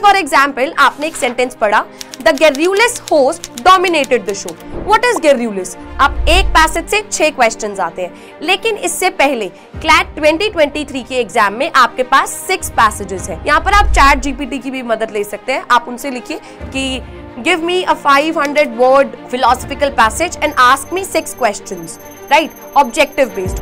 For example आपने एक sentence पढ़ा, the gregarious host dominated the show. What is gregarious? आप एक पैसेज से 6 क्वेश्चंस आते हैं, लेकिन इससे पहले क्लैट 2023 के एग्जाम में आपके पास 6 पैसेजेस हैं। यहाँ पर आप चैट जीपीटी की भी मदद ले सकते हैं। आप उनसे लिखिए कि give me a 500 word philosophical passage and ask me 6 questions, right? Objective based.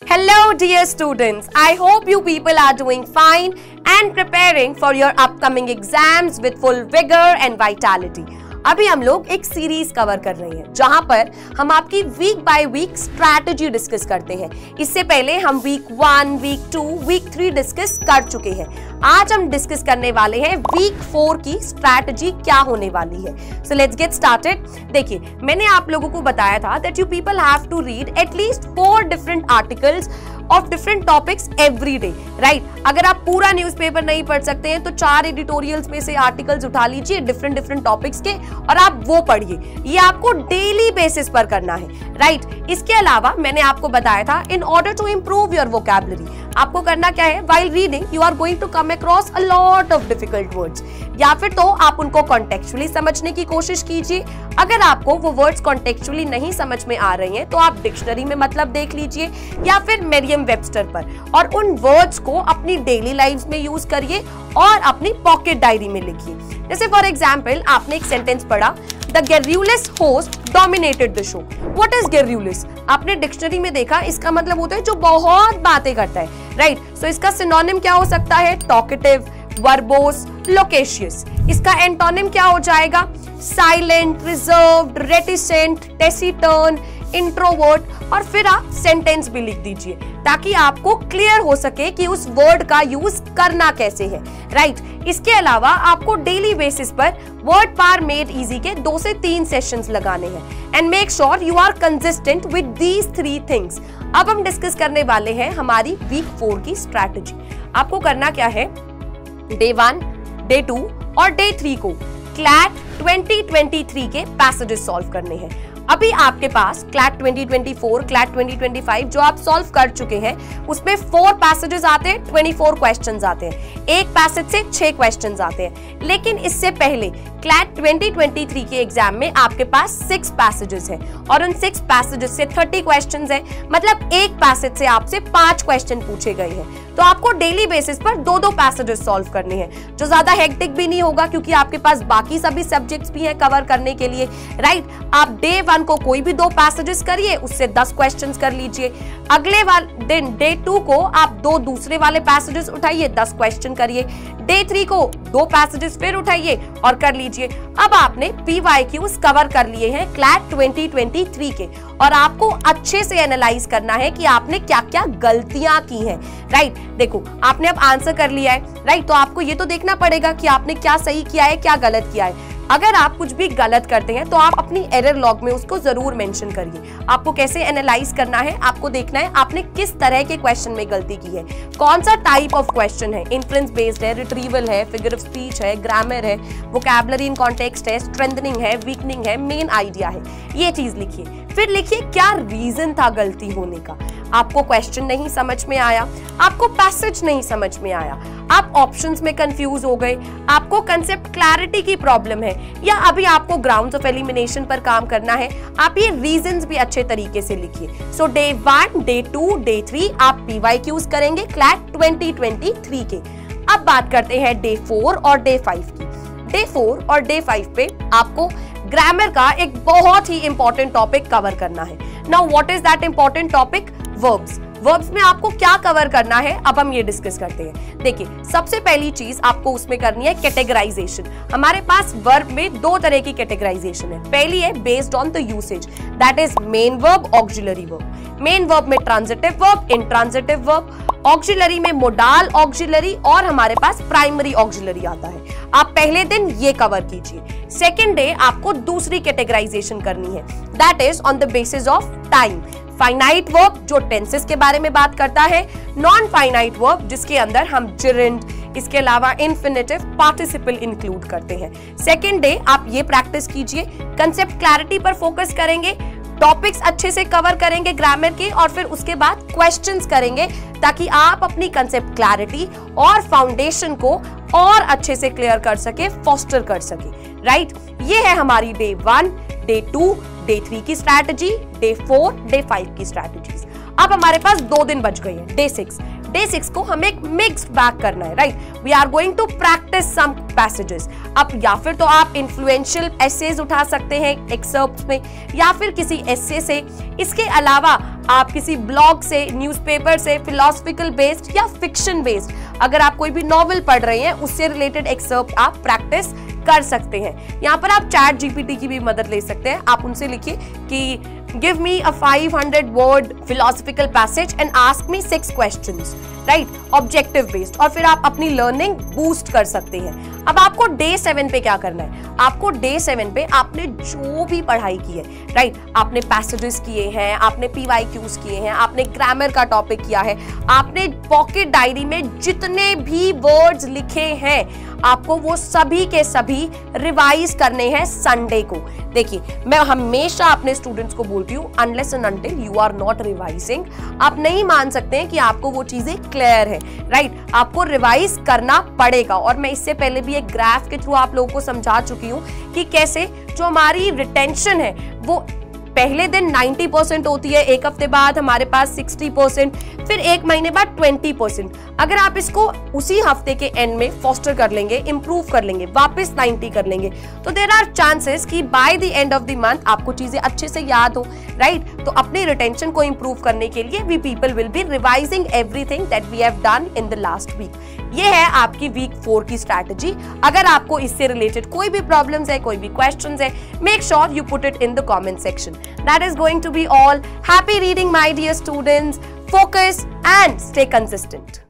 Hello dear students, I hope you people are doing fine and preparing for your upcoming exams with full vigor and vitality. अभी हम लोग एक series cover कर रहे हैं जहां पर हम आपकी week by week strategy discuss करते हैं। इससे पहले हम वीक 1, वीक 2, वीक 3 डिस्कस कर चुके हैं। आज हम डिस्कस करने वाले हैं वीक 4 की स्ट्रैटेजी क्या होने वाली है। So let's get started. देखिए, मैंने आप लोगों को बताया था that you people have to read at least 4 different articles of different topics every day, right? अगर आप पूरा न्यूज़पेपर नहीं पढ़ सकते हैं तो 4 एडिटोरियल्स में से आर्टिकल्स उठा लीजिए डिफरेंट टॉपिक्स के और आप वो पढ़िए। ये आपको डेली बेसिस पर करना है, राइट? इसके अलावा मैंने आपको बताया था in order to improve your vocabulary आपको करना क्या है, while reading you are going to come across a lot of difficult words, या फिर तो आप उनको कॉन्टेक्चुअली समझने की कोशिश कीजिए। अगर आपको वो वर्ड्स कॉन्टेक्चुअली नहीं समझ में आ रहे हैं तो आप डिक्शनरी में मतलब देख लीजिए या फिर मेरियम वेबस्टर पर, और उन वर्ड्स को अपनी डेली लाइफ में यूज करिए और अपनी पॉकेट डायरी में लिखिए। जैसे फॉर एग्जाम्पल आपने एक सेंटेंस पढ़ा, the gregarious host dominated the show. What is gregarious? आपने डिक्शनरी में देखा, इसका मतलब होता है जो बहुत बातें करता है, राइट? सो इसका सिनोनिम क्या हो सकता है? Talkative, verbose, loquacious. इसका एंटोनिम क्या हो जाएगा? Silent, reserved, reticent, taciturn, introvert, और फिर आप सेंटेंस भी लिख दीजिए ताकि आपको क्लियर हो सके कि उस वर्ड का यूज करना कैसे है, राइट? इसके अलावा आपको डेली बेसिस पर वर्ड पार मेड इजी के 2 से 3 सेशंस लगाने हैं and make sure you are consistent with these 3 things. अब हम डिस्कस करने वाले हैं हमारी वीक 4 की स्ट्रैटेजी। आपको करना क्या है, डे 1, डे 2 और डे 3 को क्लैट 2023 के पैसेजेस सॉल्व करने हैं। अभी आपके पास क्लैट 2024, क्लैट 2025 जो आप सॉल्व कर चुके हैं उसमें 4 पैसेजेस आते हैं, 24 क्वेश्चंस आते हैं। एक पैसेज से 6 क्वेश्चंस आते हैं, लेकिन इससे पहले क्लैट 2023 के एग्जाम में आपके पास 6 पैसेजेस हैं और उन 6 पैसेजेस से 30 क्वेश्चंस हैं, मतलब एक पैसेज से आपसे 5 क्वेश्चन पूछे गए हैं। तो आपको डेली बेसिस पर 2-2 पैसेजेस सॉल्व करने हैं, जो ज्यादा हेक्टिक भी नहीं होगा क्योंकि आपके पास बाकी सभी सब्जेक्ट्स भी हैं कवर करने के लिए, राइट? आप डे 1 को कोई भी 2 पैसेजेस करिए, उससे 10 क्वेश्चंस कर लीजिए। अगले वाले दिन डे 2 को आप 2 दूसरे वाले पैसेजेस उठाइए, 10 क्वेश्चन करिए। डे 3 को 2 पैसेजेस फिर उठाइए और कर लीजिए। अब आपने PYQs कवर कर लिए हैं क्लैट 2023 के, और आपको अच्छे से एनालाइज करना है कि आपने क्या क्या गलतियां की हैं, राइट? देखो, आपने अब आंसर कर लिया है, राइट? तो आपको ये तो देखना पड़ेगा कि आपने क्या सही किया है, क्या गलत किया है। अगर आप कुछ भी गलत करते हैं तो आप अपनी एरर लॉग में उसको जरूर मेंशन करिए। आपको कैसे एनालाइज करना है, आपको देखना है आपने किस तरह के क्वेश्चन में गलती की है, कौन सा टाइप ऑफ क्वेश्चन है, इन्फ्रेंस बेस्ड है, रिट्रीवल है, फिगर ऑफ स्पीच है, ग्रामर है, वोकैबुलरी इन कॉन्टेक्स्ट है, स्ट्रेंथनिंग है, वीकनिंग है, मेन आइडिया है। ये चीज लिखिए। फिर लिखिए क्या रीजन था गलती होने का। आपको क्वेश्चन नहीं समझ में आया, आपको पैसेज नहीं समझ में आया, आप ऑप्शंस में कंफ्यूज हो गए, आपको कंसेप्ट क्लैरिटी की प्रॉब्लम है, या अभी आपको ग्राउंड्स ऑफ एलिमिनेशन पर काम करना है। आप ये रीजंस भी अच्छे तरीके से लिखिए। सो डे 1, डे 2, डे 3 आप PYQs करेंगे क्लैट 2023 के। अब बात करते हैं डे 4 और डे 5 की। डे 4 और डे 5 पे आपको ग्रामर का एक बहुत ही इंपॉर्टेंट टॉपिक कवर करना है। Now what is that important topic? Verbs. Verbs में आपको क्या कवर करना है, अब हम ये डिस्कस करते हैं। देखिए, सबसे पहली चीज आपको उसमें करनी है कैटेगराइजेशन। हमारे पास वर्ब में 2 तरह की कैटेगराइजेशन है। पहली है based on the usage, that is main verb, auxiliary verb. Main verb में transitive verb, intransitive verb, auxiliary में मोडाल ऑक्सिलरी, और हमारे पास प्राइमरी ऑक्सिलरी आता है। आप पहले दिन ये कवर कीजिए। सेकेंड डे आपको दूसरी कैटेगराइजेशन करनी है, that is on the basis of time. Finite verb जो टेंसेस के बारे में बात करता है, नॉन फाइनाइट वर्ब जिसके अंदर हम जिरेंट, इसके अलावा इन्फिनेटिव, पार्टिसिपल इंक्लूड करते हैं। सेकेंड डे आप ये प्रैक्टिस कीजिए, कंसेप्ट क्लैरिटी पर फोकस करेंगे, टॉपिक्स अच्छे से कवर करेंगे ग्रामर के, और फिर उसके बाद क्वेश्चंस करेंगे ताकि आप अपनी कंसेप्ट क्लैरिटी और फाउंडेशन को और अच्छे से क्लियर कर सके, फोस्टर कर सके, राइट। ये है हमारी डे 1, डे 2, डे 3 की स्ट्रैटेजी, डे 4, डे 5 की स्ट्रैटेजीज। अब हमारे पास 2 दिन बच गए हैं, डे 6। डे 6 को हमें एक मिक्स्ड बैग करना है, right. We are going to practise some passages. अब या फिर तो आप इन्फ्लुएंशियल एसेज उठा सकते हैं एक्सर्प्ट्स में, या फिर किसी एसे से। इसके अलावा आप किसी ब्लॉग से, न्यूज़पेपर से, फिलोसफिकल बेस्ड या फिक्शन बेस्ड, अगर आप कोई भी नॉवेल पढ़ रहे हैं उससे रिलेटेड एक्सर्प्ट आप प्रैक्टिस कर सकते हैं। यहाँ पर आप चैट जीपीटी की भी मदद ले सकते हैं। आप उनसे लिखिए कि give me a 500-word philosophical passage and ask me 6 questions, right? Objective based, और फिर आप अपनी लर्निंग बूस्ट कर सकते हैं। अब आपको डे 7 पे क्या करना है? आपको डे 7 पे आपने जो भी पढ़ाई की है, राइट, आपने पैसेजेस किए हैं, आपने PYQs किए हैं, आपने ग्रामर का टॉपिक किया है, आपने पॉकेट डायरी में जितने भी वर्ड्स लिखे हैं, आपको वो सभी के सभी रिवाइज करने हैं संडे को। देखिए, मैं हमेशा अपने स्टूडेंट्स को बोलती हूँ, unless and until you are not revising, आप नहीं मान सकते हैं कि आपको वो चीजें क्लियर है, राइट। आपको रिवाइज करना पड़ेगा। और मैं इससे पहले भी एक ग्राफ के थ्रू आप लोगों को समझा चुकी हूँ कि कैसे जो हमारी रिटेंशन है वो पहले दिन 90% होती है, एक हफ्ते बाद हमारे पास 60%, फिर एक महीने बाद 20%। अगर आप इसको उसी हफ्ते के एंड में फोस्टर कर लेंगे, इंप्रूव कर लेंगे, वापस 90 कर लेंगे, तो देयर आर चांसेस कि by the end of the month आपको चीजें अच्छे से याद हो, राइट। तो अपनी रिटेंशन को इंप्रूव करने के लिए we people will be revising everything that we have done in the last week. ये है आपकी वीक 4 की स्ट्रैटेजी। अगर आपको इससे रिलेटेड कोई भी प्रॉब्लम्स है, कोई भी क्वेश्चंस है, make sure you put it in the comment section. That is going to be all. Happy reading, my dear students. Focus and stay consistent.